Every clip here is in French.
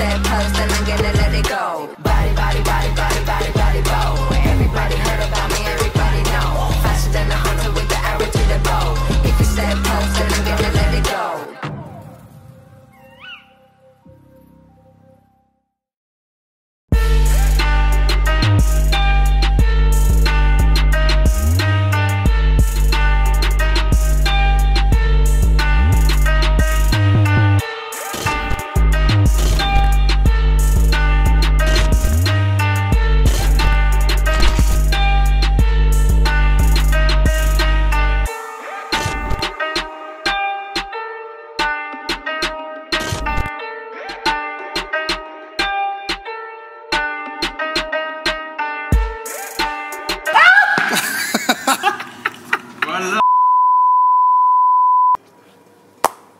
said post, then I'm gonna let it go. Body, body, body, body, body, body, bow. Everybody heard about me, everybody know. Faster than a hunter with the arrow to the bow. If you said post, then I'm gonna let it go.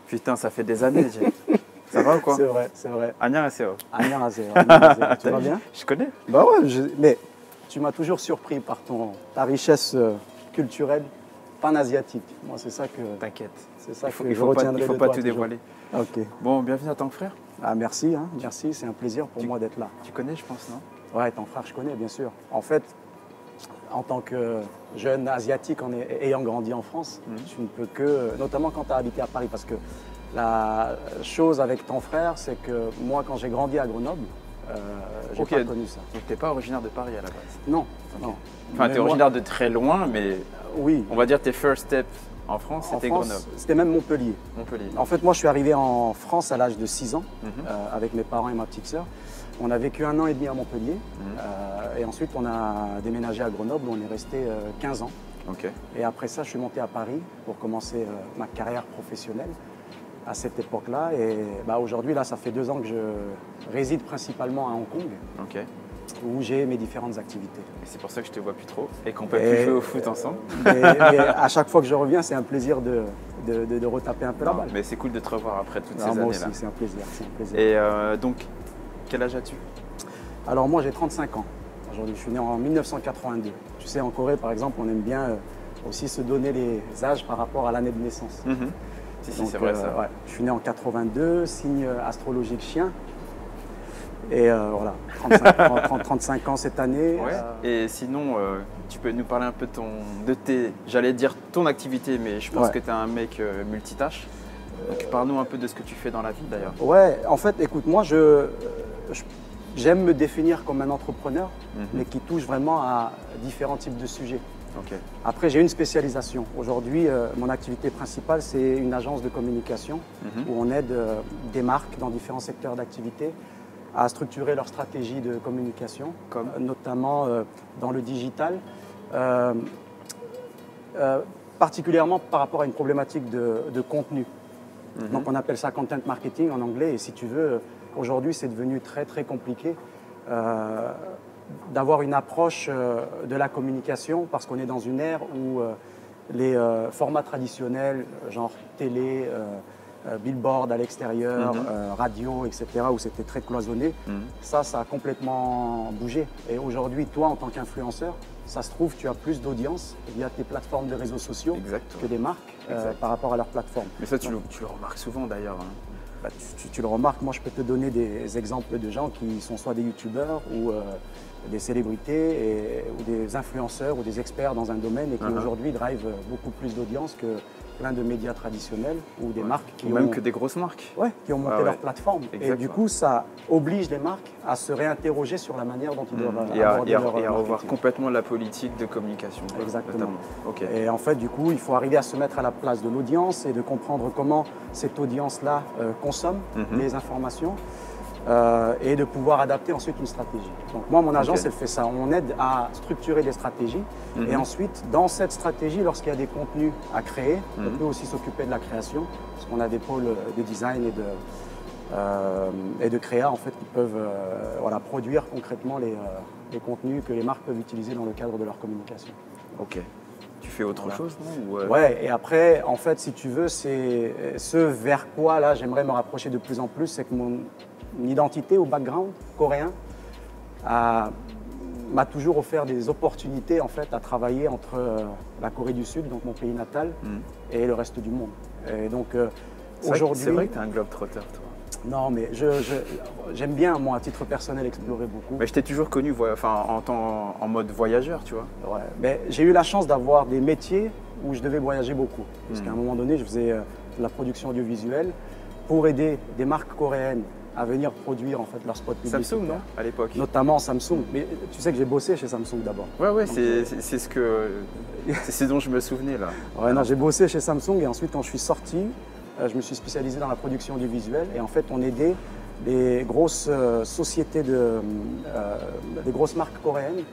Putain, ça fait des années, Jay. Ça va ou quoi? C'est vrai, c'est vrai. Annyeonghaseyo. Annyeonghaseyo. Tu vas bien? Je connais. Bah ouais, mais tu m'as toujours surpris par ta richesse culturelle pan-asiatique. Moi, c'est ça que... T'inquiète. C'est ça Il faut pas tout toujours. dévoiler. Ok. Bon, bienvenue à ton frère. Ah, merci, hein, merci. C'est un plaisir pour moi d'être là. Tu connais, je pense, non? Ouais, ton frère, je connais, bien sûr. En fait, en tant que jeune asiatique ayant grandi en France, tu ne peux que, notamment quand tu as habité à Paris, parce que la chose avec ton frère, c'est que moi, quand j'ai grandi à Grenoble, j'ai pas connu ça. Donc t'es pas originaire de Paris à la base? Non, okay. non. Enfin, t'es originaire de très loin, mais oui. On va dire tes first steps en France, c'était Grenoble. C'était même Montpellier. Montpellier. En fait, moi, je suis arrivé en France à l'âge de 6 ans, avec mes parents et ma petite sœur. On a vécu 1 an et demi à Montpellier et ensuite on a déménagé à Grenoble où on est resté 15 ans. Okay. Et après ça, je suis monté à Paris pour commencer ma carrière professionnelle à cette époque-là. Et bah, aujourd'hui, là, ça fait 2 ans que je réside principalement à Hong Kong, où j'ai mes différentes activités. Et c'est pour ça que je te vois plus trop et qu'on peut plus jouer au foot ensemble. Mais à chaque fois que je reviens, c'est un plaisir de retaper un peu la balle. Mais c'est cool de te revoir après toutes ces années-là. Moi aussi, c'est un plaisir. Et donc, quel âge as-tu? Alors moi j'ai 35 ans. Aujourd'hui je suis né en 1982. Tu sais en Corée par exemple on aime bien aussi se donner les âges par rapport à l'année de naissance. Si, c'est vrai ça. Ouais. Je suis né en 82, signe astrologique chien. Et voilà, 35 ans cette année. Ouais. Et sinon, tu peux nous parler un peu de j'allais dire ton activité, mais je pense que tu es un mec multitâche. Donc parle-nous un peu de ce que tu fais dans la vie d'ailleurs. Ouais, en fait, écoute, moi j'aime me définir comme un entrepreneur, mais qui touche vraiment à différents types de sujets. Après, j'ai une spécialisation. Aujourd'hui, mon activité principale, c'est une agence de communication où on aide des marques dans différents secteurs d'activité à structurer leur stratégie de communication, notamment dans le digital, particulièrement par rapport à une problématique de contenu. Donc on appelle ça content marketing en anglais, et si tu veux, aujourd'hui c'est devenu très très compliqué d'avoir une approche de la communication parce qu'on est dans une ère où les formats traditionnels, genre télé, billboard à l'extérieur, radio, etc., où c'était très cloisonné, ça a complètement bougé. Et aujourd'hui, toi, en tant qu'influenceur, ça se trouve, tu as plus d'audience via tes plateformes de réseaux sociaux que des marques par rapport à leurs plateformes. Mais ça, tu le remarques souvent d'ailleurs. Hein. Bah, tu le remarques, moi je peux te donner des exemples de gens qui sont soit des youtubeurs ou des célébrités ou des influenceurs ou des experts dans un domaine et qui aujourd'hui drivent beaucoup plus d'audience que plein de médias traditionnels ou des marques qui même que des grosses marques. Qui ont monté leur plateforme. Exactement. Et du coup, ça oblige les marques à se réinterroger sur la manière dont ils doivent aborder leur marketing. Et à revoir complètement la politique de communication. Exactement. Et en fait, du coup, il faut arriver à se mettre à la place de l'audience et de comprendre comment cette audience-là consomme les informations. Et de pouvoir adapter ensuite une stratégie. Donc moi, mon agence, elle fait ça. On aide à structurer des stratégies et ensuite, dans cette stratégie, lorsqu'il y a des contenus à créer, on peut aussi s'occuper de la création parce qu'on a des pôles de design et de créa en fait, qui peuvent produire concrètement les contenus que les marques peuvent utiliser dans le cadre de leur communication. Ok. Tu fais autre chose, non? Ouais, et après, en fait, si tu veux, c'est ce vers quoi là j'aimerais me rapprocher de plus en plus, c'est que mon identité au background coréen m'a toujours offert des opportunités en fait à travailler entre la Corée du Sud, donc mon pays natal, et le reste du monde. Et donc aujourd'hui, c'est vrai que tu es un globetrotter, toi. Non, mais j'aime bien, moi, à titre personnel, explorer beaucoup. Mais je t'ai toujours connu enfin, en mode voyageur, tu vois. Ouais, mais j'ai eu la chance d'avoir des métiers où je devais voyager beaucoup. Parce qu'à un moment donné, je faisais de la production audiovisuelle pour aider des marques coréennes à venir produire en fait leurs spots publicitaires. Samsung, non, à l'époque? Notamment Samsung. Mais tu sais que j'ai bossé chez Samsung d'abord. Ouais, c'est ce dont je me souvenais là. Ouais, non, j'ai bossé chez Samsung et ensuite quand je suis sorti, je me suis spécialisé dans la production audiovisuelle et en fait on aidait les grosses sociétés des grosses marques coréennes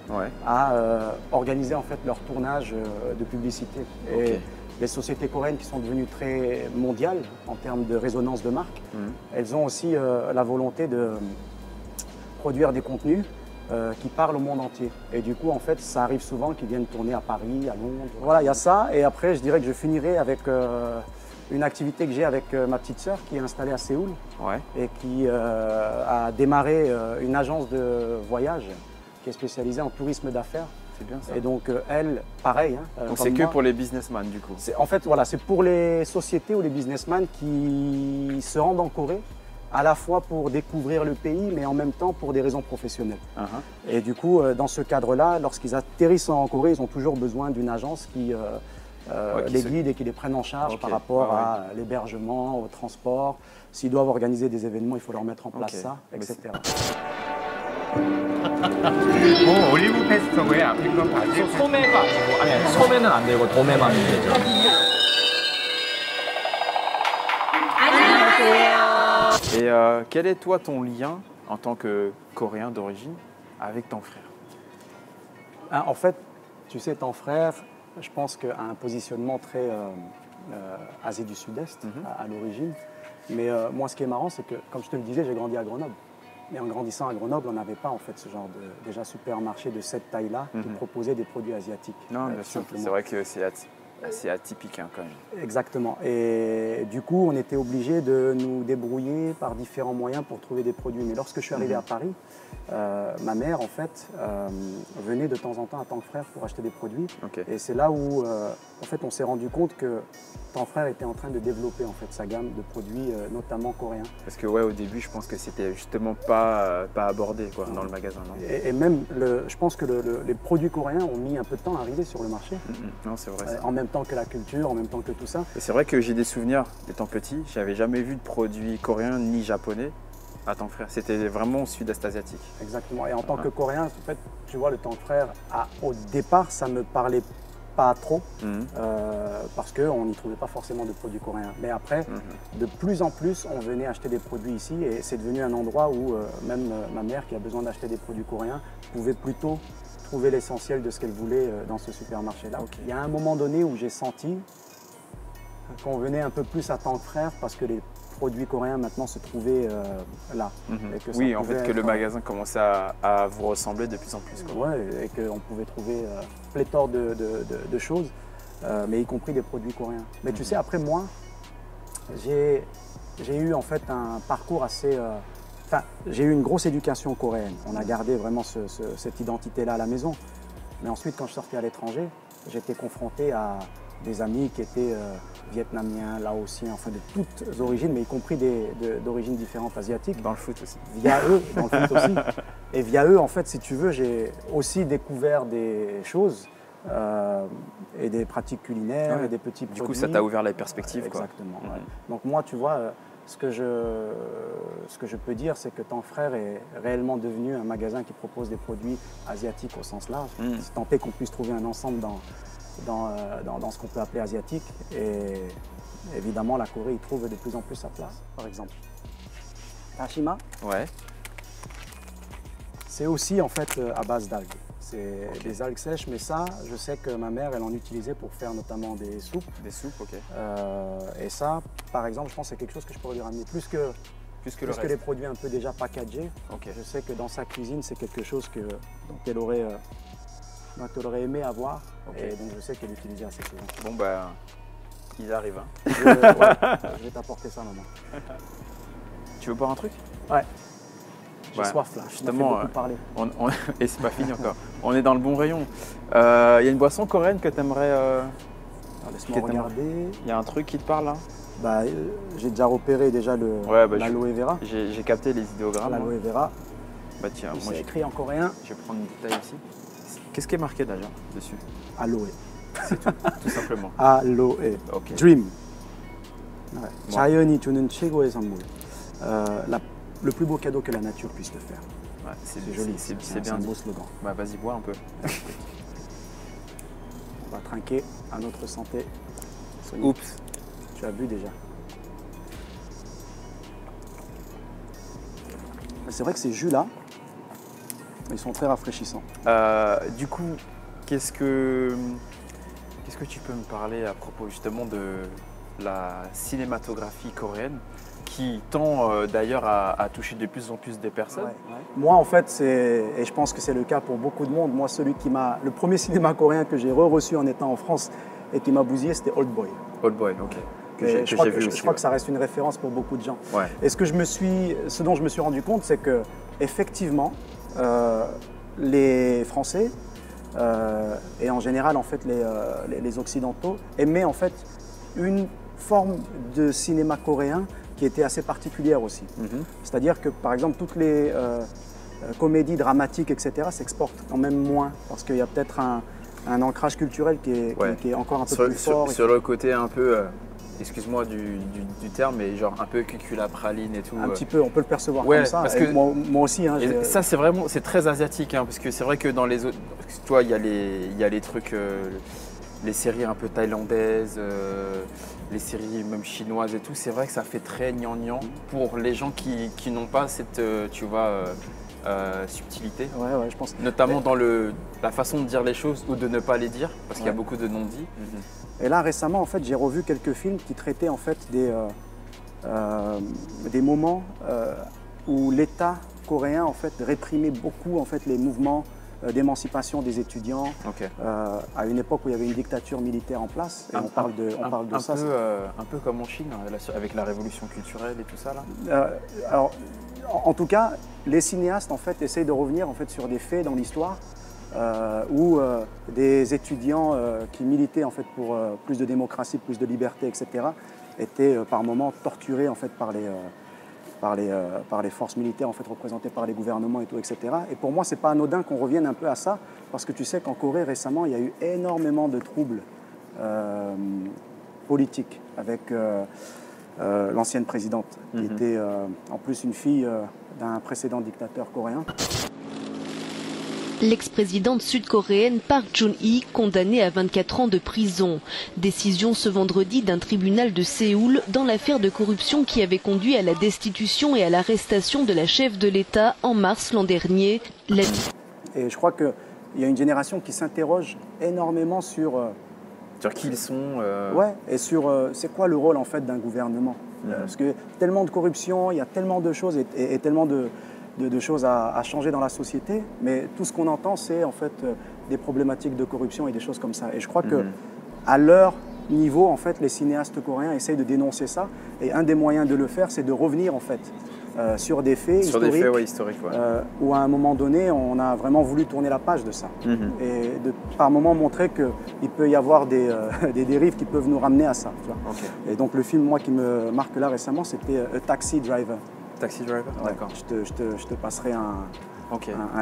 à organiser en fait leur tournage de publicité. Et les sociétés coréennes qui sont devenues très mondiales en termes de résonance de marque, elles ont aussi la volonté de produire des contenus qui parlent au monde entier. Et du coup, en fait, ça arrive souvent qu'ils viennent tourner à Paris, à Londres. Voilà, il y a ça. Et après, je dirais que je finirai avec une activité que j'ai avec ma petite sœur qui est installée à Séoul et qui a démarré une agence de voyage qui est spécialisée en tourisme d'affaires. C'est bien ça. Et donc elle, pareil. Donc c'est que pour les businessmen du coup. En fait, voilà, c'est pour les sociétés ou les businessmen qui se rendent en Corée, à la fois pour découvrir le pays, mais en même temps pour des raisons professionnelles. Et du coup, dans ce cadre-là, lorsqu'ils atterrissent en Corée, ils ont toujours besoin d'une agence qui les guide et qui les prenne en charge par rapport à l'hébergement, au transport. S'ils doivent organiser des événements, il faut leur mettre en place ça, etc. 올리브 페스토고의 아프리칸 바질 소매가 아니고 아니 소매는 안 되고 도매만 되죠. Et quel est toi ton lien en tant que Coréen d'origine avec ton frère? En fait, tu sais, ton frère, je pense qu'a un positionnement très Asie du Sud-Est à l'origine. Mais moi, ce qui est marrant, c'est que, comme je te le disais, j'ai grandi à Grenoble. Et en grandissant à Grenoble, on n'avait pas en fait ce genre de supermarché de cette taille-là qui proposait des produits asiatiques. Non, bien sûr. C'est vrai que c'est assez atypique quand même. Exactement. Et du coup, on était obligé de nous débrouiller par différents moyens pour trouver des produits. Mais lorsque je suis arrivé à Paris, ma mère en fait venait de temps en temps à Tank Frères pour acheter des produits. Et c'est là où en fait on s'est rendu compte que Tank Frères était en train de développer en fait sa gamme de produits, notamment coréens. Parce que au début, je pense que c'était justement pas abordé quoi, dans le magasin. Non et même, je pense que les produits coréens ont mis un peu de temps à arriver sur le marché. Non, c'est vrai. En même temps que la culture, en même temps que tout ça. C'est vrai que j'ai des souvenirs étant petit, j'avais jamais vu de produits coréens ni japonais à Tank Frères. C'était vraiment sud-est asiatique. Exactement. Et en tant que Coréen, en fait, tu vois, le Tank Frères, au départ, ça me parlait pas trop parce qu'on n'y trouvait pas forcément de produits coréens. Mais après, de plus en plus, on venait acheter des produits ici et c'est devenu un endroit où même ma mère, qui a besoin d'acheter des produits coréens, pouvait plutôt trouver l'essentiel de ce qu'elle voulait dans ce supermarché-là. Il y a un moment donné où j'ai senti qu'on venait un peu plus à Tank Frères parce que les produits coréens maintenant se trouvaient là. Et que oui, en fait, que le magasin commençait à vous ressembler de plus en plus. Oui, et qu'on pouvait trouver pléthore de choses, mais y compris des produits coréens. Mais tu sais, après moi, j'ai eu en fait un parcours assez... Enfin, j'ai eu une grosse éducation coréenne. On a gardé vraiment cette identité-là à la maison. Mais ensuite, quand je sortais à l'étranger, j'étais confronté à des amis qui étaient vietnamiens, laotiens, enfin de toutes origines, mais y compris d'origines différentes asiatiques. Dans le foot aussi. Via eux, dans le foot aussi. Et via eux, en fait, si tu veux, j'ai aussi découvert des choses et des pratiques culinaires et des petits produits. Du coup, ça t'a ouvert les perspectives. Exactement. Ouais. Donc moi, tu vois, ce que je peux dire, c'est que Tank Frères est réellement devenu un magasin qui propose des produits asiatiques au sens large. C'est tant est qu'on puisse trouver un ensemble dans ce qu'on peut appeler asiatique. Et évidemment, la Corée y trouve de plus en plus sa place, par exemple. Tashima, c'est aussi en fait à base d'algues. C'est des algues sèches, mais ça, je sais que ma mère, elle en utilisait pour faire notamment des soupes. Des soupes, et ça, par exemple, je pense que c'est quelque chose que je pourrais lui ramener plus que les produits un peu déjà packagés. Je sais que dans sa cuisine, c'est quelque chose dont elle aurait aimé avoir. Et donc je sais qu'elle l'utilisait assez souvent. Bon bah, il arrive. Je vais t'apporter ça, maman. Tu veux boire un truc? Ouais. J'ai soif là, justement, et c'est pas fini encore. On est dans le bon rayon. Il y a une boisson coréenne que tu aimerais Laisse-moi regarder. Il y a un truc qui te parle là? Bah, j'ai déjà repéré déjà l'aloe vera. J'ai capté les idéogrammes. L'aloe vera. Bah tiens, moi C'est écrit en coréen. je vais prendre une détail aussi. Qu'est-ce qui est marqué d'ailleurs dessus? Aloe. Tout simplement. Aloe. Ok. Dream. Ouais. 자연이 주는 최고의 선물. Le plus beau cadeau que la nature puisse te faire. Ouais, c'est joli, c'est bien un dit. beau slogan. Bah vas-y, bois un peu. On va trinquer à notre santé. Sonic. Oups. Tu as bu déjà. C'est vrai que ces jus-là, ils sont très rafraîchissants. Du coup, qu'est-ce que tu peux me parler à propos justement de la cinématographie coréenne qui tend d'ailleurs à toucher de plus en plus des personnes? Moi, en fait, et je pense que c'est le cas pour beaucoup de monde, moi, le premier cinéma coréen que j'ai reçu en étant en France et qui m'a bousillé, c'était Old Boy. Old Boy, ok. Je crois que ça reste une référence pour beaucoup de gens. Ouais. Et ce dont je me suis rendu compte, c'est que effectivement, les Français et en général en fait les Occidentaux aimaient en fait une forme de cinéma coréen qui était assez particulière aussi. C'est-à-dire que par exemple toutes les comédies dramatiques etc. s'exportent quand même moins parce qu'il y a peut-être un ancrage culturel qui est encore un peu plus fort. Sur le côté un peu excuse-moi du terme, mais genre un peu cuculapraline et tout. Un petit peu, on peut le percevoir ouais, comme ça. Parce que moi aussi. Hein, ça, c'est très asiatique, hein, parce que c'est vrai que dans les autres, tu vois, il y a les trucs, les séries un peu thaïlandaises, les séries même chinoises et tout. C'est vrai que ça fait très gnangnan pour les gens qui n'ont pas cette, tu vois, subtilité. Ouais, je pense. Notamment dans la façon de dire les choses ou de ne pas les dire, parce qu'il y a beaucoup de non-dits. Et là, récemment, en fait, j'ai revu quelques films qui traitaient en fait des moments où l'État coréen en fait réprimait beaucoup en fait les mouvements d'émancipation des étudiants. À une époque où il y avait une dictature militaire en place. Et on parle de ça. Un peu comme en Chine, avec la révolution culturelle et tout ça là. Alors, en tout cas, les cinéastes en fait essayent de revenir en fait sur des faits dans l'histoire. Où des étudiants qui militaient en fait pour plus de démocratie, plus de liberté, etc., étaient par moments torturés en fait par les forces militaires en fait représentées par les gouvernements et tout, etc. Et pour moi, c'est pas anodin qu'on revienne un peu à ça, parce que tu sais qu'en Corée récemment, il y a eu énormément de troubles politiques avec l'ancienne présidente, qui était en plus une fille d'un précédent dictateur coréen. L'ex-présidente sud-coréenne Park Geun-hye condamnée à 24 ans de prison. Décision ce vendredi d'un tribunal de Séoul dans l'affaire de corruption qui avait conduit à la destitution et à l'arrestation de la chef de l'État en mars l'an dernier. Et je crois qu'il y a une génération qui s'interroge énormément sur qui ils sont. Ouais, et sur c'est quoi le rôle en fait d'un gouvernement. Parce que tellement de corruption, il y a tellement de choses et tellement de choses à changer dans la société, mais tout ce qu'on entend, c'est en fait des problématiques de corruption et des choses comme ça. Et je crois que à leur niveau, en fait, les cinéastes coréens essayent de dénoncer ça. Et un des moyens de le faire, c'est de revenir en fait sur des faits historiques, où à un moment donné, on a vraiment voulu tourner la page de ça. Et par moments montrer qu'il peut y avoir des dérives qui peuvent nous ramener à ça. Tu vois. Et donc le film, moi, qui me marque là récemment, c'était A Taxi Driver. Taxi Driver, d'accord. Je te passerai un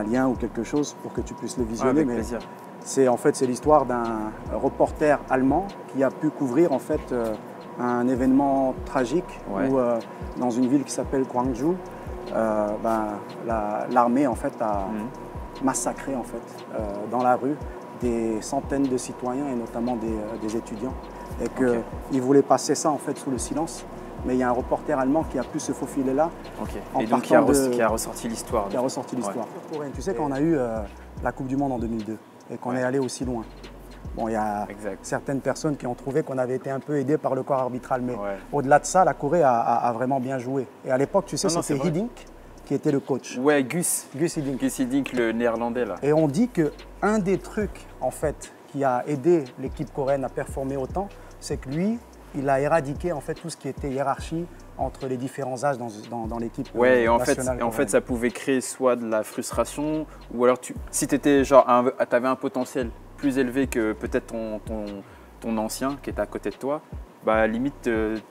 lien ou quelque chose pour que tu puisses le visionner. Avec plaisir. C'est l'histoire d'un reporter allemand qui a pu couvrir en fait un événement tragique où dans une ville qui s'appelle Gwangju, l'armée en fait a massacré en fait dans la rue des centaines de citoyens et notamment des étudiants, et qu'il voulait passer ça en fait sous le silence. Mais il y a un reporter allemand qui a pu se faufiler là. Et donc qui a ressorti l'histoire. Qui a ressorti l'histoire. Tu sais, quand on a eu la Coupe du Monde en 2002 et qu'on est allé aussi loin, bon, il y a certaines personnes qui ont trouvé qu'on avait été un peu aidé par le corps arbitral. Mais au-delà de ça, la Corée a vraiment bien joué. Et à l'époque, tu sais, c'était Hiddink qui était le coach. Ouais, Gus Hiddink. Gus Hiddink, le néerlandais là. Et on dit qu'un des trucs, en fait, qui a aidé l'équipe coréenne à performer autant, c'est que lui, il a éradiqué en fait tout ce qui était hiérarchie entre les différents âges dans l'équipe nationale. En fait, ça pouvait créer soit de la frustration, ou alors si tu avais un potentiel plus élevé que peut-être ton ancien qui est à côté de toi, bah limite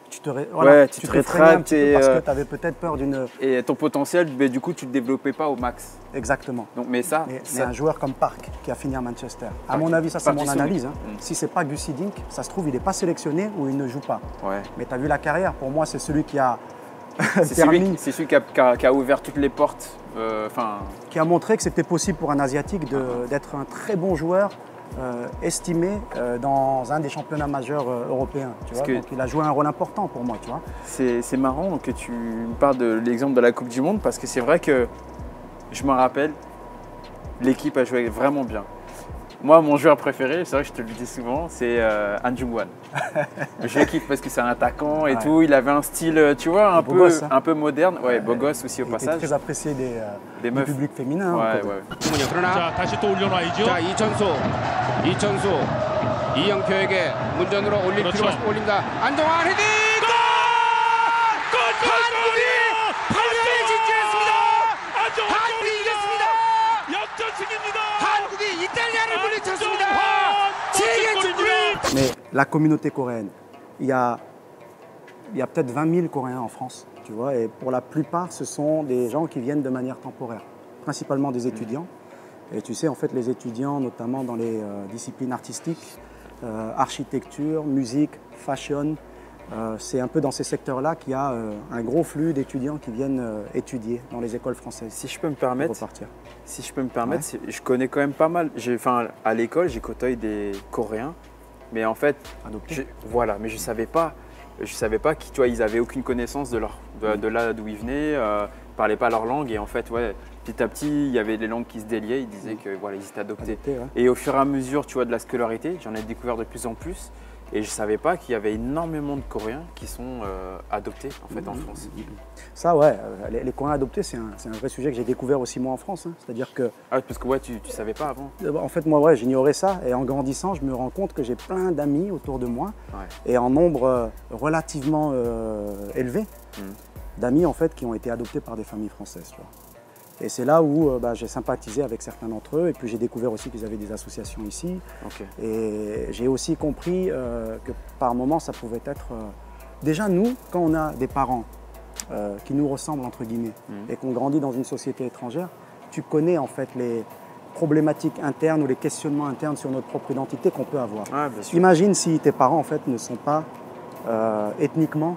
Tu te, ouais, tu te freinais un rétractes petit peu et, parce que tu avais peut-être peur d'une... et ton potentiel, bah, du coup tu ne le développais pas au max. Exactement. Donc, mais ça, Mais un joueur comme Park qui a fini à Manchester, à Park- mon avis, ça c'est Park mon Ji-sung. analyse. Hein. Si c'est pas Gus Hiddink, ça se trouve il n'est pas sélectionné ou il ne joue pas. ouais. Mais tu as vu la carrière, pour moi c'est celui qui a C'est permis, celui qui a ouvert toutes les portes. Enfin, qui a montré que c'était possible pour un Asiatique d'être un très bon joueur estimé dans un des championnats majeurs européens. Tu vois. que- Donc il a joué un rôle important pour moi. Tu vois. c'est marrant que tu me parles de l'exemple de la Coupe du Monde parce que c'est vrai que je me rappelle, l'équipe a joué vraiment bien. Moi, mon joueur préféré, c'est vrai que je te le dis souvent, c'est Han Jung-hwan. Je le kiffe parce que c'est un attaquant et Ouais. tout. Il avait un style, tu vois, Beau gosse, hein. un peu moderne. Ouais, beau gosse aussi au Il était passage. très apprécié Des du meufs. public féminin. Ouais, hein, peut-être. ouais. 그러나 자, 다시 또 올려놔야죠. 자 이천수 이영표에게 문전으로 올릴 그렇죠. 필요가 있- 올린다. 안동환 헤딩 골! 한국이 8강에 진출했습니다. 한국이 이겼습니다. 역전승입니다. 한국이 이탈리아를 물리쳤습니다. 세계 축구를 Mais la communauté coréenne, il y a peut-être 20 000 Coréens en France, tu vois, et pour la plupart, ce sont des gens qui viennent de manière temporaire, principalement des étudiants. Et tu sais, en fait, les étudiants, notamment dans les disciplines artistiques, architecture, musique, fashion, c'est un peu dans ces secteurs-là qu'il y a un gros flux d'étudiants qui viennent étudier dans les écoles françaises. Si je peux me Pour permettre, repartir. je connais quand même pas mal. Enfin, à l'école, j'ai côtoyé des Coréens, mais en fait, Adoptés. voilà, mais je savais pas qu'ils, tu vois, ils avaient aucune connaissance de là d'où ils venaient, parlaient pas leur langue et en fait, ouais, petit à petit, il y avait des langues qui se déliaient. Ils disaient que voilà, ils étaient adoptés. Adoptés, ouais. Et au fur et à mesure, tu vois, de la scolarité, j'en ai découvert de plus en plus. Et je savais pas qu'il y avait énormément de Coréens qui sont adoptés en fait en France. Ça, ouais, les Coréens adoptés, c'est un vrai sujet que j'ai découvert aussi moi en France. Hein. C'est-à-dire que Ah, parce que ouais, tu savais pas avant. en fait, moi, ouais, j'ignorais ça. Et en grandissant, je me rends compte que j'ai plein d'amis autour de moi, Ouais. et en nombre relativement élevé, d'amis en fait qui ont été adoptés par des familles françaises. Tu vois. Et c'est là où j'ai sympathisé avec certains d'entre eux. Et puis j'ai découvert aussi qu'ils avaient des associations ici. Ok. Et j'ai aussi compris que par moments, ça pouvait être... Déjà, nous, quand on a des parents qui nous ressemblent, entre guillemets, et qu'on grandit dans une société étrangère, tu connais en fait les problématiques internes ou les questionnements internes sur notre propre identité qu'on peut avoir. Ah, bien sûr. Imagine si tes parents en fait ne sont pas ethniquement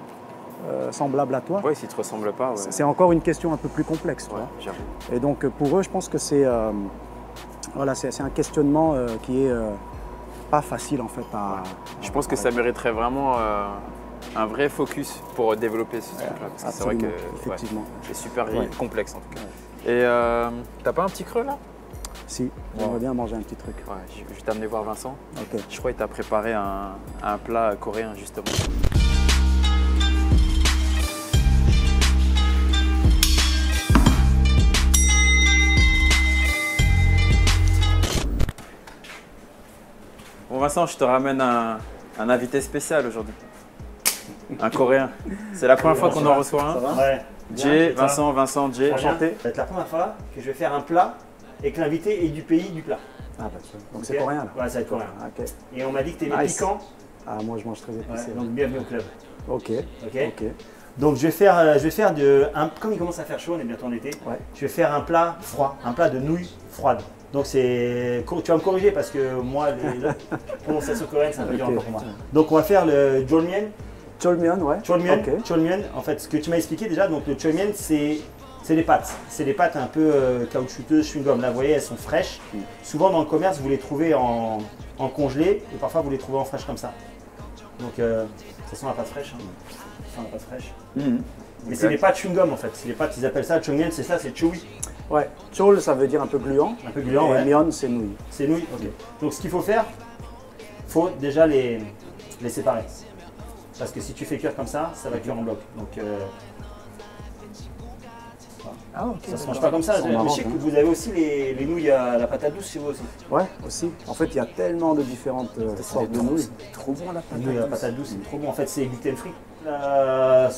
semblables à toi. Ouais, s'ils te ressemblent pas, ouais. C'est encore une question un peu plus complexe. Tu Ouais, vois. j'avoue. Et donc pour eux, je pense que c'est un questionnement qui est pas facile en fait à... Je pense que ça mériterait vraiment un vrai focus pour développer ce truc-là. Parce que c'est vrai que Absolument, effectivement. c'est super Ouais. complexe en tout cas. Et t'as pas un petit creux là? Si, j'aimerais bien manger un petit truc. Ouais, je vais t'amener voir Vincent. Ok. Je crois qu'il t'a préparé un plat coréen justement. Bon Vincent, je te ramène un invité spécial aujourd'hui. Un Coréen. C'est la première fois qu'on en reçoit un. Ouais. Jay, Vincent, Jay. Enchanté. Ça va être la première fois que je vais faire un plat et que l'invité est du pays du plat. Ah bah tu vois. Donc Ok. c'est coréen là. Ouais, ça va être coréen. Ok. Et on m'a dit que t'aimais Nice. piquant. Ah moi je mange très Ouais, épicé. donc bienvenue au club. Ok. Ok. Ok. Donc je vais faire comme il commence à faire chaud, on est bientôt en été. Ouais. Je vais faire un plat froid, un plat de nouilles froides. Donc c'est, tu vas me corriger parce que moi les prononciations coréennes c'est un peu dur Ok. encore pour moi. Donc on va faire le jolmien. Cholmyeon, ouais. Cholmyeon, Ok. Cholmyeon, en fait, ce que tu m'as expliqué déjà, donc le Cholmyeon, c'est des pâtes. C'est des pâtes un peu caoutchouteuses, chewing-gum. Là, vous voyez, elles sont fraîches. Souvent, dans le commerce, vous les trouvez en congelé et parfois, vous les trouvez en fraîche comme ça. Donc, ça sent la pâte fraîche. Hein. Ça sent la pâte fraîche. Mais c'est des pâtes chewing-gum, en fait. C'est des pâtes, ils appellent ça Cholmyeon, c'est ça, c'est chewy. Ouais. Chol ça veut dire un peu gluant. Un peu gluant, Et ouais. myeon c'est nouilles. C'est nouilles, ok. Donc, ce qu'il faut faire, il faut déjà les séparer. Parce que si tu fais cuire comme ça va cuire en bloc. Donc, Ah ok. ça se mange pas comme ça. C'est Mais marrant, je sais que hein. vous avez aussi les nouilles à la patate douce chez vous aussi. Ouais, aussi. En fait, il y a tellement de différentes sortes de nouilles. Trop bon la Les nouilles à la patate douce, c'est trop bon. En fait, c'est gluten free. La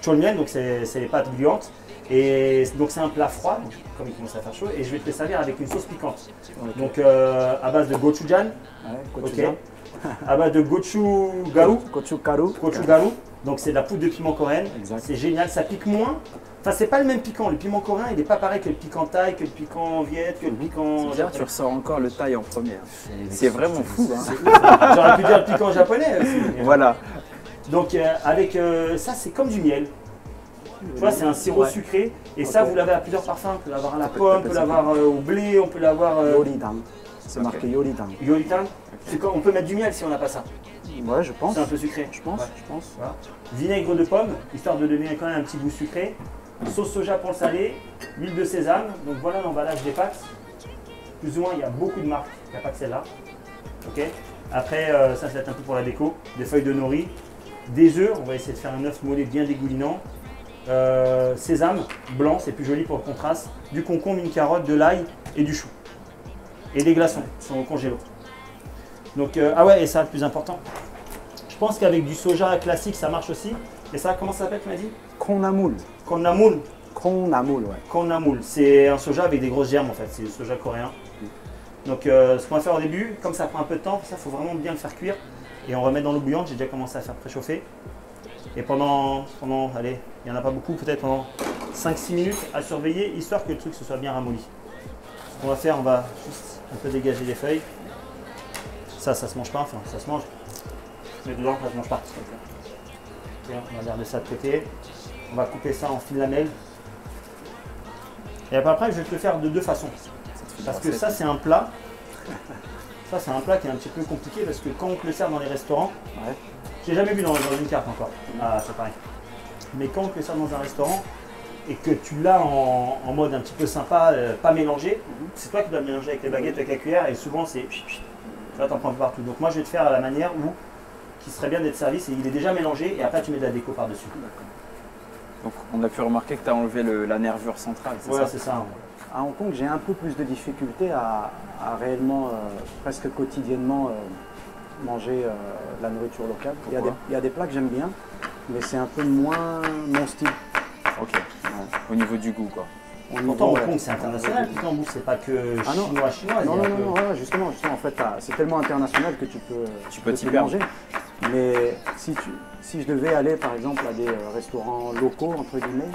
cholmyeon, donc c'est les pâtes gluantes. Et donc c'est un plat froid, donc, comme il commence à faire chaud, et je vais te le servir avec une sauce piquante. Ok. Donc à base de gochujang, Ouais, ok. gochujang. à base de gochugaru. Gochugaru. Gochugaru. Donc c'est de la poudre de piment coréenne. Exact. C'est génial, ça pique moins. Enfin, c'est pas le même piquant. Le piment coréen, il n'est pas pareil que le piquant thaï, que le piquant viet, que le piquant Bien, tu japonais. ressors encore le taille en première. C'est vraiment fou. Hein. J'aurais pu dire le piquant japonais aussi. Voilà. Donc avec ça, c'est comme du miel. Tu vois, c'est un sirop sucré. Et ça, vous l'avez à plusieurs parfums. On peut l'avoir à la pomme, on peut l'avoir au blé, on peut l'avoir Yoridang. C'est marqué Yoridang. Yoritan. On peut mettre du miel si on n'a pas ça. Ouais, je pense. C'est un peu sucré. Je pense, Ouais. je pense. Voilà. Vinaigre de pomme, histoire de donner quand même un petit goût sucré. Sauce soja pour le salé, huile de sésame. Donc voilà l'emballage des pâtes. Plus ou moins, il y a beaucoup de marques. Il n'y a pas que celle-là. Ok. Après, ça va être un peu pour la déco. Des feuilles de nori, des œufs. On va essayer de faire un œuf mollet bien dégoulinant. Sésame blanc, c'est plus joli pour le contraste. Du concombre, une carotte, de l'ail et du chou. Et des glaçons, qui sont au congélo. Donc, ah ouais, et ça, le plus important. Je pense qu'avec du soja classique, ça marche aussi. Et ça, comment ça s'appelle, tu m'as dit? Konnamoul. Konnamoul. Konnamoul, ouais. Konnamoul. C'est un soja avec des grosses germes en fait, c'est le soja coréen. Donc ce qu'on va faire au début, comme ça prend un peu de temps, ça faut vraiment bien le faire cuire. Et on remet dans l'eau bouillante, j'ai déjà commencé à faire préchauffer. Et pendant allez, il n'y en a pas beaucoup, peut-être pendant 5-6 minutes à surveiller, histoire que le truc se soit bien ramolli. Ce qu'on va faire, on va juste un peu dégager les feuilles. Ça se mange pas, enfin ça se mange. Mais dedans, ça se mange pas. Ok, on va garder ça de côté. On va couper ça en fines lamelles. Et après, je vais te le faire de deux façons. Parce que ça, c'est un plat. Ça, c'est un plat qui est un petit peu compliqué parce que quand on te le sert dans les restaurants, j'ai jamais vu dans une carte encore. Ah, c'est pareil. Mais quand on te le sert dans un restaurant et que tu l'as en mode un petit peu sympa, pas mélangé, c'est toi qui dois le mélanger avec les baguettes, avec la cuillère et souvent c'est. Tu vois, t'en prends partout. Donc moi, je vais te faire à la manière où qui serait bien d'être servi, c'est il est déjà mélangé et après tu mets de la déco par-dessus. Donc on a pu remarquer que tu as enlevé la nervure centrale, c'est Voilà, ça? c'est ça. À Hong Kong, j'ai un peu plus de difficultés à réellement, presque quotidiennement, manger la nourriture locale. Il y a des plats que j'aime bien, mais c'est un peu moins mon style. Ok, au niveau du goût quoi. Pourtant, Hong Kong, c'est international, putain, en bouffe, c'est pas que chinois. Non, ouais, justement, en fait, c'est tellement international que tu peux t'y te manger. Mais si je devais aller, par exemple, à des restaurants locaux, entre guillemets,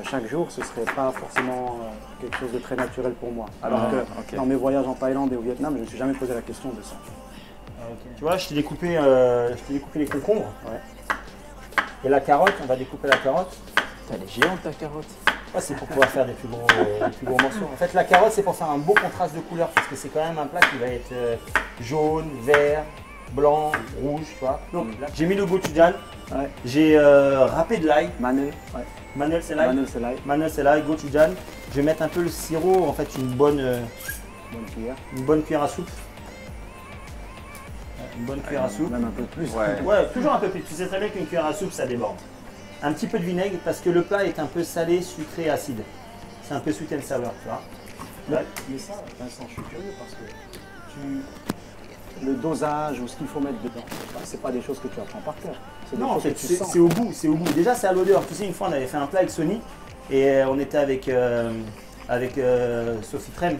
chaque jour, ce serait pas forcément quelque chose de très naturel pour moi. Alors que dans mes voyages en Thaïlande et au Vietnam, je ne me suis jamais posé la question de ça. Tu vois, je t'ai découpé les concombres. Ouais. Et la carotte, on va découper la carotte. Elle est géante ta carotte. Ouais, c'est pour pouvoir faire des plus gros morceaux. En fait, la carotte, c'est pour faire un beau contraste de couleurs parce que c'est quand même un plat qui va être jaune, vert, blanc, rouge, tu vois. Donc, j'ai mis le gochujang, j'ai râpé de l'ail. Manel, Manel, c'est l'ail. Manel, c'est l'ail, gochujang. Je vais mettre un peu le sirop, en fait, une bonne cuillère à soupe. Une bonne cuillère à soupe. Même un peu plus. Ouais, toujours un peu plus. Tu sais très bien qu'une cuillère à soupe, ça déborde. Un petit peu de vinaigre parce que le plat est un peu salé, sucré, acide. C'est un peu sweet and sour, tu vois. Mais ça, Vincent, je suis curieux parce que le dosage ou ce qu'il faut mettre dedans, c'est pas des choses que tu apprends par cœur. Non, en fait, c'est au goût, c'est au goût. Déjà, c'est à l'odeur. Tu sais, une fois, on avait fait un plat avec Sony et on était avec Sophie Trem.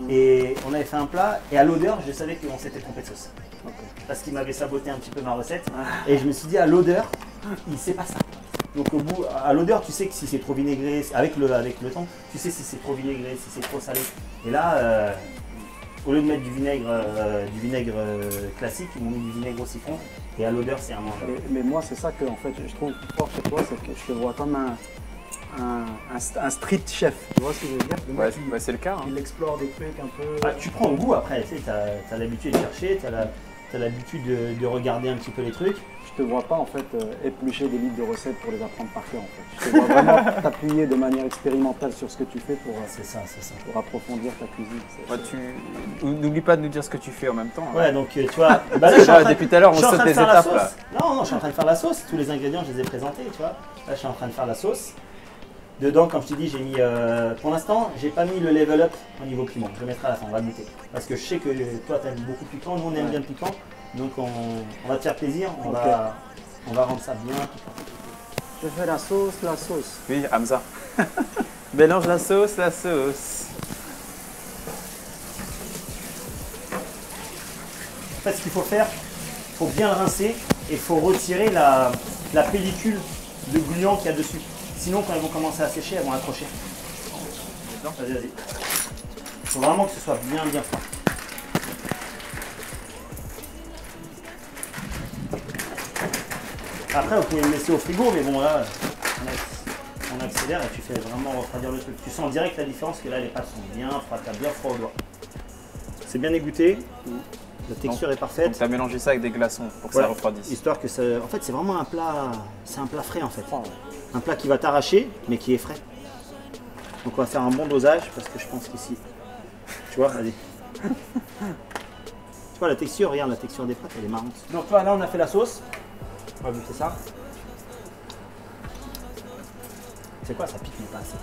Et on avait fait un plat et à l'odeur, je savais qu'on s'était trompé de sauce. Parce qu'il m'avait saboté un petit peu ma recette. Et je me suis dit, à l'odeur, il sait pas ça. Donc au bout, à l'odeur, tu sais que si c'est trop vinaigré, avec le temps, tu sais si c'est trop vinaigré, si c'est trop salé. Et là, au lieu de mettre du vinaigre classique, ils m'ont mis du vinaigre au citron. Et à l'odeur, c'est un mangeable. Mais moi, c'est ça que en fait, je trouve fort chez toi, c'est que je te vois comme un street chef. Tu vois ce que je veux dire? Ouais, c'est le cas. Il explore des trucs un peu. Tu prends au goût après, tu sais, t'as l'habitude de chercher, t'as l'habitude de regarder un petit peu les trucs. Je te vois pas en fait éplucher des livres de recettes pour les apprendre par cœur en fait. Je te vois vraiment t'appuyer de manière expérimentale sur ce que tu fais pour approfondir ta cuisine. N'oublie pas de nous dire ce que tu fais en même temps. Ouais, donc tu vois, depuis tout à l'heure on saute les étapes là. Non, je suis en train de faire la sauce, tous les ingrédients je les ai présentés, tu vois. Là je suis en train de faire la sauce. Dedans, comme je t'ai dit, j'ai mis, pour l'instant, j'ai pas mis le level up au niveau piment. Je le mettrai à la fin, on va goûter. Parce que je sais que toi, tu aimes beaucoup piquant, nous on aime bien le piquant. Donc on va te faire plaisir, on va rendre ça bien piquant. Je fais la sauce. Oui, Hamza. Mélange la sauce. En fait, ce qu'il faut faire, il faut bien le rincer et il faut retirer la pellicule de gluant qu'il y a dessus. Sinon, quand elles vont commencer à sécher, elles vont accrocher. Vas-y, vas-y. Il faut vraiment que ce soit bien froid. Après, vous pouvez le laisser au frigo, mais bon, là, on accélère et tu fais vraiment refroidir le truc. Tu sens direct la différence que là, les pâtes sont bien froides, t'as bien froid au doigt. C'est bien égoutté, la texture est parfaite. Donc tu as mélangé ça avec des glaçons pour que ça refroidisse. Histoire que ça... En fait, c'est vraiment un plat, c'est un plat frais en fait. Un plat qui va t'arracher, mais qui est frais. Donc on va faire un bon dosage parce que je pense qu'ici, tu vois, vas-y. Tu vois la texture, regarde la texture des pâtes, elle est marrante. Donc toi, là on a fait la sauce. On va goûter ça. C'est quoi, ça pique mais pas assez.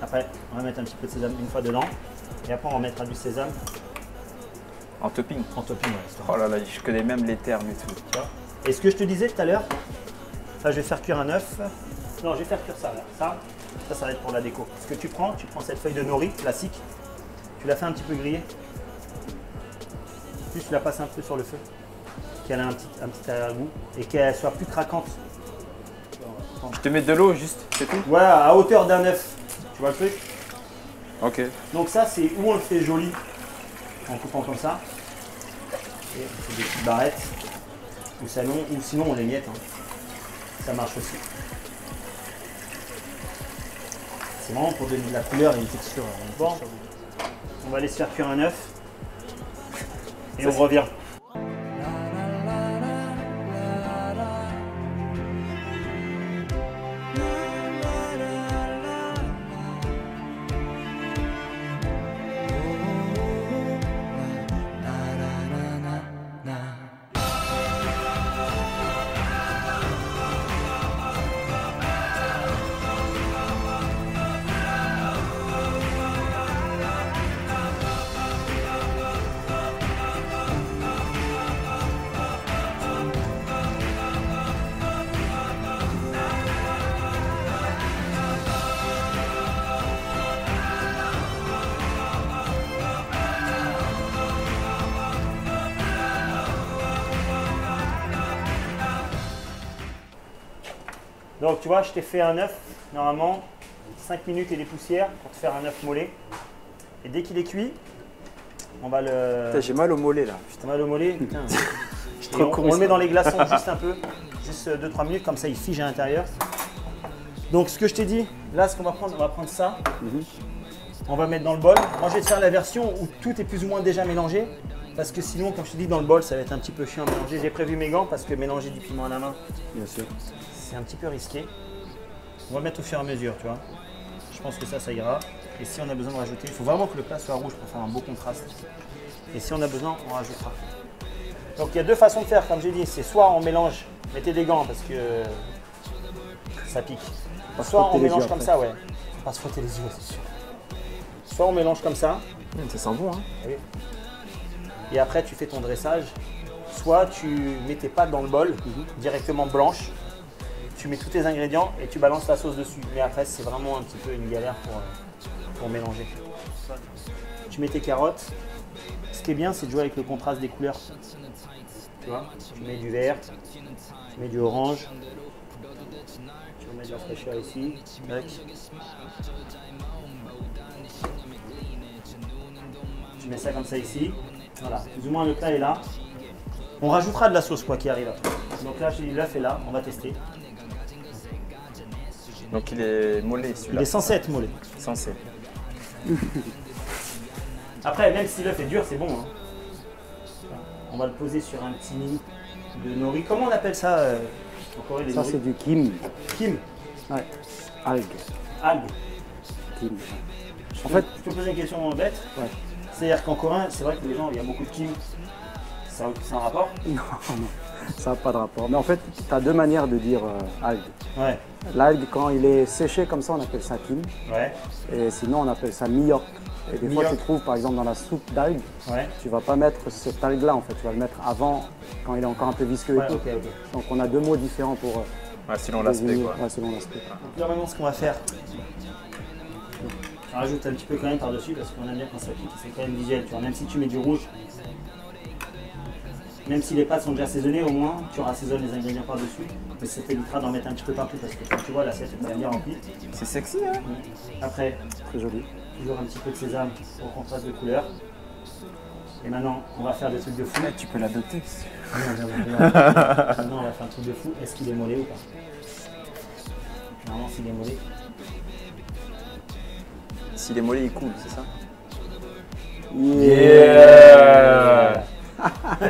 Après, on va mettre un petit peu de sésame une fois dedans. Et après, on mettra du sésame. En topping. En topping, ouais. Oh là là, je connais même les termes et tout. Tu vois. Et ce que je te disais tout à l'heure, ça je vais faire cuire un œuf. Non, je vais faire cuire ça là. Ça va être pour la déco. Ce que tu prends cette feuille de nori classique, tu la fais un petit peu griller. Puis tu la passes un peu sur le feu, qu'elle ait un petit arrière-goût et qu'elle soit plus craquante. Je te mets de l'eau juste, c'est tout? Voilà, à hauteur d'un œuf. Tu vois le truc? Ok. Donc ça, c'est où on le fait joli, en coupant comme ça. Et on fait des petites barrettes. Ou sinon on les miette. Hein. Ça marche aussi. C'est vraiment pour donner de la couleur et une texture. Bon, on va laisser faire cuire un œuf. Et on revient. Donc tu vois, je t'ai fait un œuf, normalement 5 minutes et des poussières pour te faire un œuf mollet. Et dès qu'il est cuit, on va le... J'ai mal au mollet là. T'as mal au mollet? Putain. On le met dans les glaçons juste un peu, juste 2-3 minutes, comme ça il fige à l'intérieur. Donc ce que je t'ai dit, là ce qu'on va prendre, on va prendre ça. On va mettre dans le bol. Moi je vais te faire la version où tout est plus ou moins déjà mélangé. Parce que sinon, comme je te dis, dans le bol, ça va être un petit peu chiant à mélanger. J'ai prévu mes gants parce que mélanger du piment à la main, Bien sûr. c'est un petit peu risqué. On va le mettre au fur et à mesure, tu vois. Je pense que ça ira. Et si on a besoin de rajouter, il faut vraiment que le plat soit rouge pour faire un beau contraste. Et si on a besoin, on rajoutera. Donc il y a deux façons de faire, comme j'ai dit. C'est soit on mélange, mettez des gants parce que ça pique. Soit on mélange comme ça, ouais. Faut pas se frotter les yeux, c'est sûr. Soit on mélange comme ça. Ça sent bon, hein. Oui. Et après tu fais ton dressage. Soit tu mets tes pâtes dans le bol, directement blanches. Tu mets tous tes ingrédients et tu balances la sauce dessus. Mais après c'est vraiment un petit peu une galère pour mélanger. Tu mets tes carottes. Ce qui est bien, c'est de jouer avec le contraste des couleurs. Tu vois, tu mets du vert, tu mets du orange. Tu remets de la fraîcheur ici. Tu mets ça comme ça ici. Voilà, plus ou moins le plat est là. On rajoutera de la sauce quoi qu'il arrive après. Donc là, j'ai dit l'œuf est là, on va tester. Donc il est mollet celui-là. Il est censé être mollet. Censé. Après, même si l'œuf est dur, c'est bon. Hein. On va le poser sur un petit nid de nori. Comment on appelle ça en Corée, les Ça, nori? c'est du kim. Kim. Ouais. Algues. Algue. Kim. En fait, je te pose une question bête. Ouais. C'est-à-dire qu'en Corée, c'est vrai que les gens, il y a beaucoup de kim. C'est un rapport? Non, non, ça n'a pas de rapport. Mais en fait, tu as deux manières de dire algue. Ouais. L'algue, quand il est séché comme ça, on appelle ça kim. Ouais. Et sinon, on appelle ça miok. Et des fois, Miok. tu trouves par exemple dans la soupe d'algues, Ouais. tu vas pas mettre cette algue-là en fait, tu vas le mettre avant, quand il est encore un peu visqueux et Ouais, tout. ok, ok. Donc on a deux mots différents pour. Ouais, selon l'aspect désigner. quoi. Ouais, selon l'aspect. Donc là, maintenant, ce qu'on va faire, on rajoute un petit peu quand même par-dessus parce qu'on aime bien quand ça pique, c'est quand même visuel, tu vois, même si tu mets du rouge. Même si les pâtes sont déjà assaisonnées, au moins tu rassaisonnes les ingrédients par-dessus. Mais ça t'évitera d'en mettre un petit peu partout parce que comme tu vois, l'assiette est bien remplie. C'est sexy, hein? Après, Très joli. toujours un petit peu de sésame pour contraste de couleur. Et maintenant, on va faire des trucs de fou. Tu peux l'adopter. Maintenant, on va faire un truc de fou. Est-ce qu'il est mollet ou pas? Normalement, s'il est mollet. S'il est mollet, il coule, c'est ça? Yeah.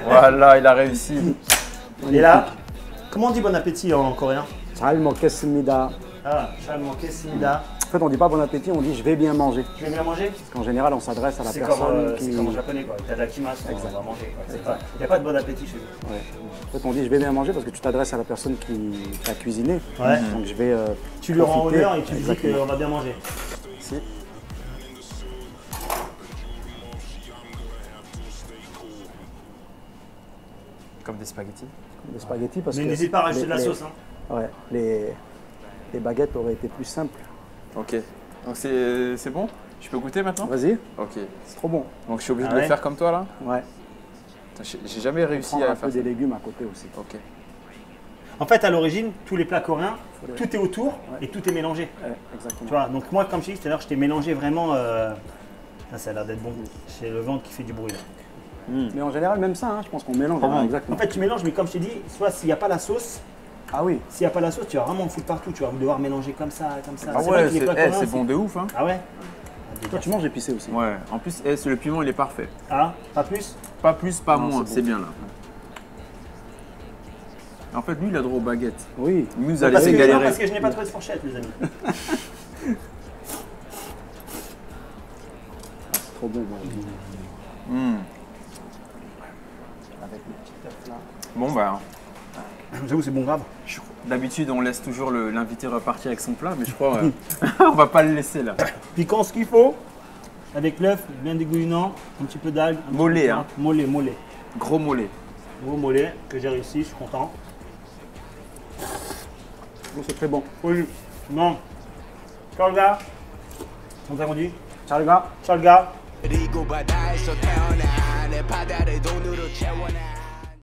Voilà, il a réussi. Et là, comment on dit bon appétit en coréen? 잘 먹겠습니다. Ah, 잘 먹겠습니다. En fait, on dit pas bon appétit, on dit je vais bien manger. Tu veux bien manger? Parce qu'en général, on s'adresse à la C'est personne qui... comme en japonais quoi. T'as de la kimasu, on va manger quoi. Il n'y a pas de bon appétit chez nous. Ouais. En fait, on dit je vais bien manger parce que tu t'adresses à la personne qui t'a cuisiné. Ouais. Donc je vais. Tu lui rends profiter. honneur et tu lui dis qu'on va bien manger. Si. Comme des spaghettis. Des spaghettis parce Mais que. n'hésite pas à rajouter de la sauce. Hein. Ouais. Les baguettes auraient été plus simples. Ok. Donc c'est bon? Je peux goûter maintenant? Vas-y. Ok. C'est trop bon. Donc je suis obligé Ah de le ouais? faire comme toi là? Ouais. J'ai jamais réussi Prendre à un faire peu ça. des légumes à côté aussi. Ok. En fait, à l'origine, tous les plats coréens, tout est autour Ouais. et tout est mélangé. Ouais, exactement. Tu vois, donc moi, comme je t'ai dit tout à l'heure, je t'ai mélangé vraiment. Ça a l'air d'être bon. C'est le ventre qui fait du bruit là. Mais en général, même ça, hein, je pense qu'on mélange. Vraiment. Hein, En exactement. fait, tu mélanges, mais comme je t'ai dit, soit s'il n'y a pas la sauce, Ah oui. s'il n'y a pas la sauce, tu vas vraiment en foutre partout. Tu vas devoir mélanger comme ça, comme ça. Ah C'est vrai ouais, que les plats coréens, c'est bon de ouf hein. Ah ouais? Toi, tu manges épicé aussi. Ouais. En plus, le piment il est parfait. Ah, pas plus? Pas plus, pas Non, moins, c'est c'est bon. bien là. En fait, lui il a droit aux baguettes. Oui. Il nous a Parce laissé que, non, galérer. parce que je n'ai pas trouvé de fourchette, les amis. C'est trop bon. moi. Avec le petit œuf là. Bon bah, J'avoue, c'est bon grave. d'habitude on laisse toujours l'invité repartir avec son plat, mais je crois on va pas le laisser là. Piquant ce qu'il faut, avec l'œuf bien dégoulinant, un petit peu d'algues. un petit Mollet, peu de hein. menthe. Mollet. Gros mollet. Gros mollet que j'ai réussi, je suis content. Oh, c'est très bon. Oui, non. Ciao le gars. Comment on dit? Ciao les gars. Ciao le gars. 그리고 바다에서 태어나 내 바다를 돈으로 채워놔